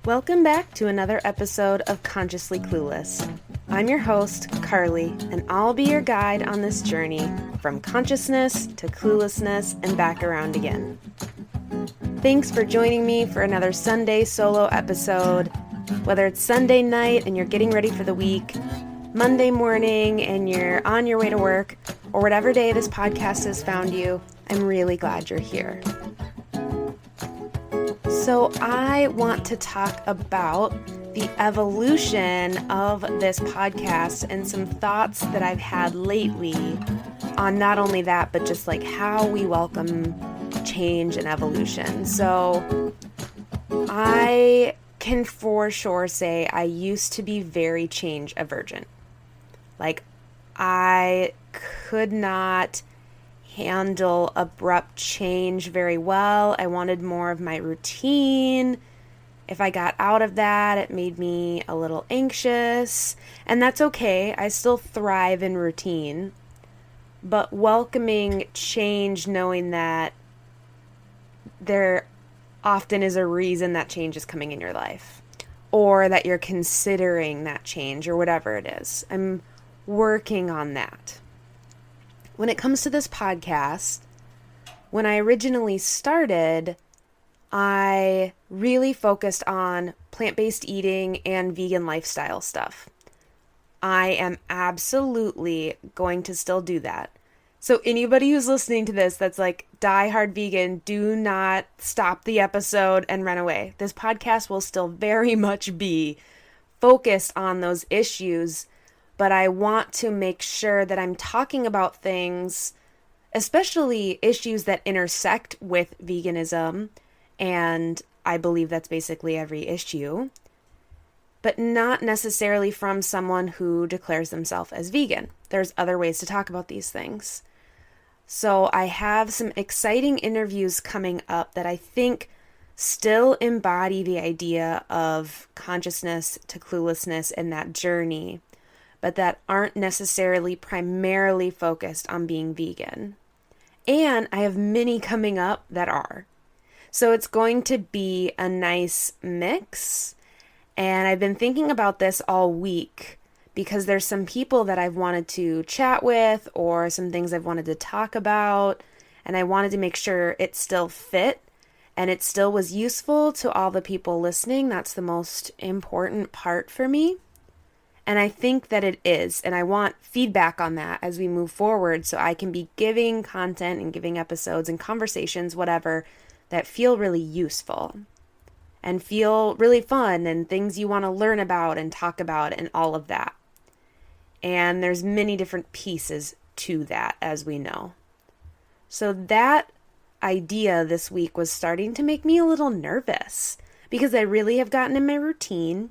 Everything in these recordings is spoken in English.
Welcome back to another episode of Consciously Clueless. I'm your host, Carly, and I'll be your guide on this journey from consciousness to cluelessness and back around again. Thanks for joining me for another Sunday solo episode. Whether it's Sunday night and you're getting ready for the week, Monday morning and you're on your way to work, or whatever day this podcast has found you, I'm really glad you're here. So I want to talk about the evolution of this podcast and some thoughts that I've had lately on not only that, but just like how we welcome change and evolution. So I can for sure say I used to be very change avergent. Like I could not handle abrupt change very well. I wanted more of my routine. If I got out of that, it made me a little anxious, and that's okay. I still thrive in routine, but welcoming change, knowing that there often is a reason that change is coming in your life, or that you're considering that change, or whatever it is. I'm working on that. When it comes to this podcast, when I originally started, I really focused on plant-based eating and vegan lifestyle stuff. I am absolutely going to still do that. So anybody who's listening to this that's like diehard vegan, do not stop the episode and run away. This podcast will still very much be focused on those issues, but I want to make sure that I'm talking about things, especially issues that intersect with veganism, and I believe that's basically every issue, but not necessarily from someone who declares themselves as vegan. There's other ways to talk about these things. So I have some exciting interviews coming up that I think still embody the idea of consciousness to cluelessness and that journey, but that aren't necessarily primarily focused on being vegan. And I have many coming up that are. So it's going to be a nice mix. And I've been thinking about this all week because there's some people that I've wanted to chat with or some things I've wanted to talk about. And I wanted to make sure it still fit and it still was useful to all the people listening. That's the most important part for me. And I think that it is, and I want feedback on that as we move forward so I can be giving content and giving episodes and conversations, whatever, that feel really useful and feel really fun and things you want to learn about and talk about and all of that. And there's many different pieces to that, as we know. So that idea this week was starting to make me a little nervous because I really have gotten in my routine.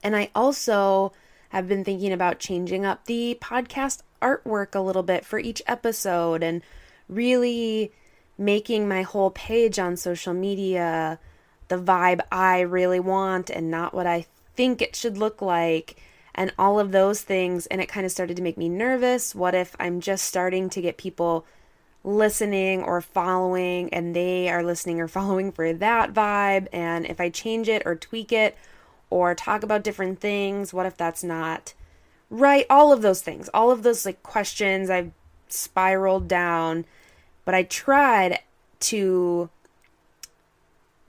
And I also have been thinking about changing up the podcast artwork a little bit for each episode and really making my whole page on social media the vibe I really want and not what I think it should look like and all of those things. And it kind of started to make me nervous. What if I'm just starting to get people listening or following and they are listening or following for that vibe? And if I change it or tweak it, or talk about different things, what if that's not right? All of those things, all of those like questions I've spiraled down, but I tried to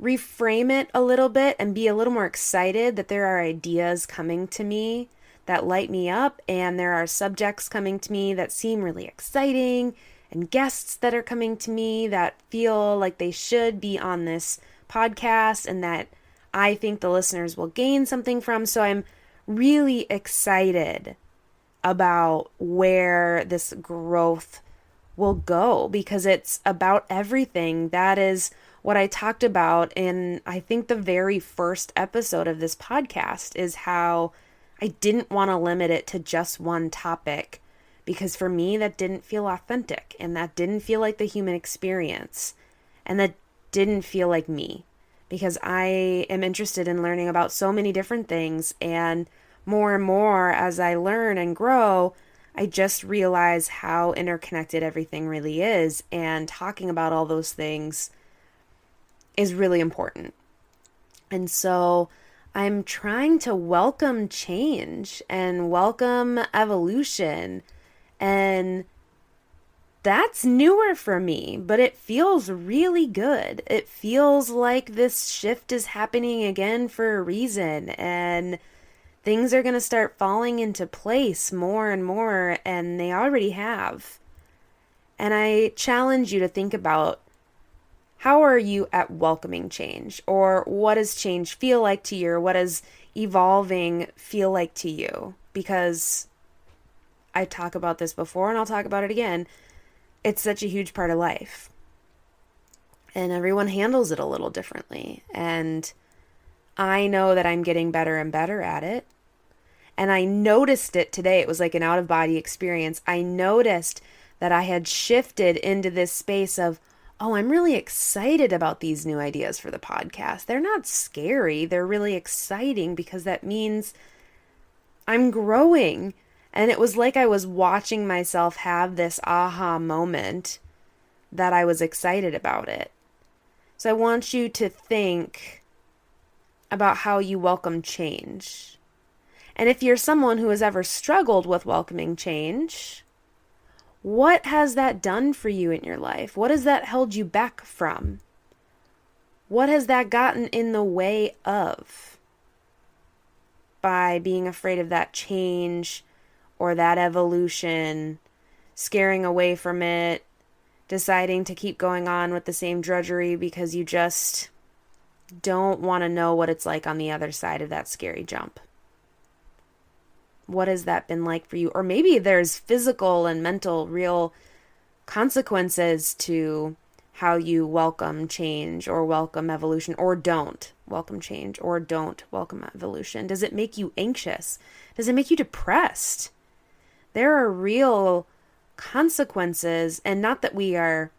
reframe it a little bit and be a little more excited that there are ideas coming to me that light me up, and there are subjects coming to me that seem really exciting, and guests that are coming to me that feel like they should be on this podcast and that I think the listeners will gain something from. So I'm really excited about where this growth will go because it's about everything. That is what I talked about in, I think, the very first episode of this podcast, is how I didn't want to limit it to just one topic because for me that didn't feel authentic and that didn't feel like the human experience and that didn't feel like me. Because I am interested in learning about so many different things, and more as I learn and grow, I just realize how interconnected everything really is, and talking about all those things is really important. And so I'm trying to welcome change and welcome evolution. And that's newer for me, but it feels really good. It feels like this shift is happening again for a reason, and things are going to start falling into place more and more, and they already have. And I challenge you to think about, how are you at welcoming change? Or what does change feel like to you? Or what does evolving feel like to you? Because I talk about this before and I'll talk about it again. It's such a huge part of life. And everyone handles it a little differently. And I know that I'm getting better and better at it. And I noticed it today. It was like an out-of-body experience. I noticed that I had shifted into this space of, oh, I'm really excited about these new ideas for the podcast. They're not scary. They're really exciting because that means I'm growing. And it was like I was watching myself have this aha moment that I was excited about it. So I want you to think about how you welcome change. And if you're someone who has ever struggled with welcoming change, what has that done for you in your life? What has that held you back from? What has that gotten in the way of by being afraid of that change or that evolution, scaring away from it, deciding to keep going on with the same drudgery because you just don't want to know what it's like on the other side of that scary jump? What has that been like for you? Or maybe there's physical and mental real consequences to how you welcome change or welcome evolution, or don't welcome change or don't welcome evolution. Does it make you anxious? Does it make you depressed? There are real consequences, and not that we are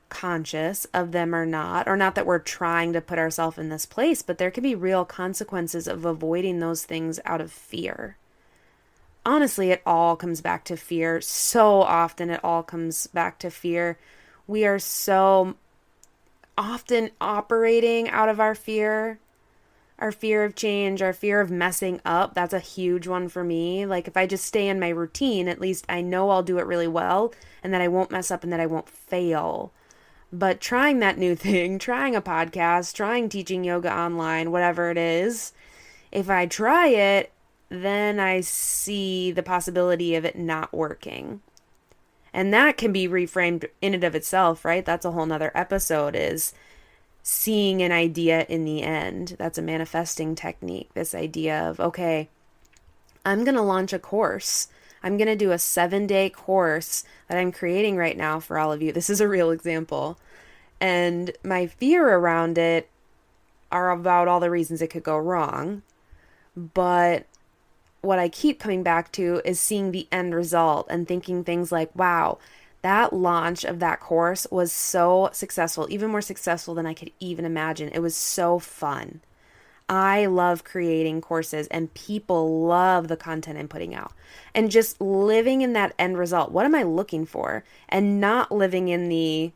conscious of them or not that we're trying to put ourselves in this place, but there can be real consequences of avoiding those things out of fear. Honestly, it all comes back to fear. So often it all comes back to fear. We are so often operating out of our fear of change, our fear of messing up. That's a huge one for me. Like, if I just stay in my routine, at least I know I'll do it really well and that I won't mess up and that I won't fail. But trying that new thing, trying a podcast, trying teaching yoga online, whatever it is, if I try it, then I see the possibility of it not working. And that can be reframed in and of itself, right? That's a whole nother episode, is seeing an idea in the end. That's a manifesting technique. This idea of, okay, I'm going to launch a course. I'm going to do a 7-day course that I'm creating right now for all of you. This is a real example. And my fear around it are about all the reasons it could go wrong. But what I keep coming back to is seeing the end result and thinking things like, wow, that launch of that course was so successful, even more successful than I could even imagine. It was so fun. I love creating courses and people love the content I'm putting out. And just living in that end result. What am I looking for? And not living in the,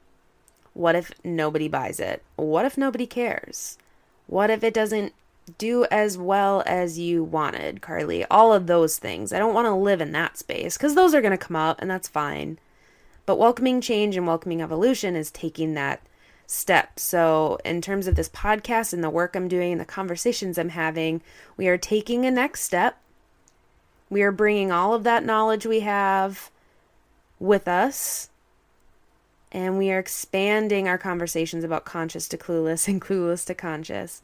what if nobody buys it? What if nobody cares? What if it doesn't do as well as you wanted, Carly? All of those things. I don't want to live in that space because those are going to come up and that's fine. But welcoming change and welcoming evolution is taking that step. So in terms of this podcast and the work I'm doing and the conversations I'm having, we are taking a next step. We are bringing all of that knowledge we have with us, and we are expanding our conversations about conscious to clueless and clueless to conscious.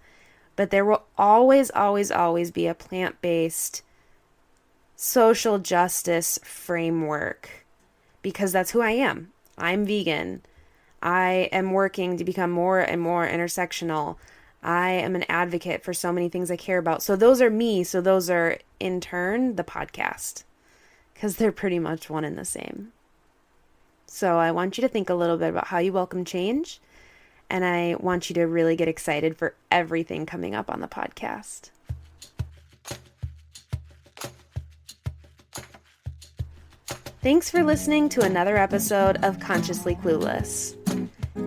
But there will always, always, always be a plant-based social justice framework, because that's who I am. I'm vegan. I am working to become more and more intersectional. I am an advocate for so many things I care about. So those are me. So those are, in turn, the podcast, because they're pretty much one and the same. So I want you to think a little bit about how you welcome change. And I want you to really get excited for everything coming up on the podcast. Thanks for listening to another episode of Consciously Clueless.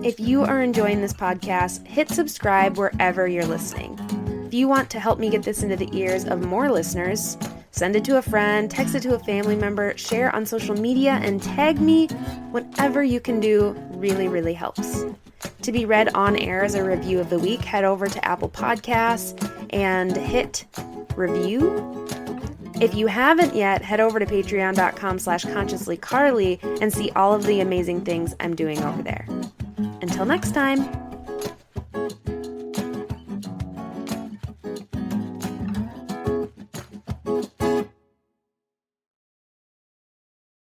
If you are enjoying this podcast, hit subscribe wherever you're listening. If you want to help me get this into the ears of more listeners, send it to a friend, text it to a family member, share on social media, and tag me. Whatever you can do really, really helps. To be read on air as a review of the week, head over to Apple Podcasts and hit review. If you haven't yet, head over to patreon.com/consciouslycarly and see all of the amazing things I'm doing over there. Until next time.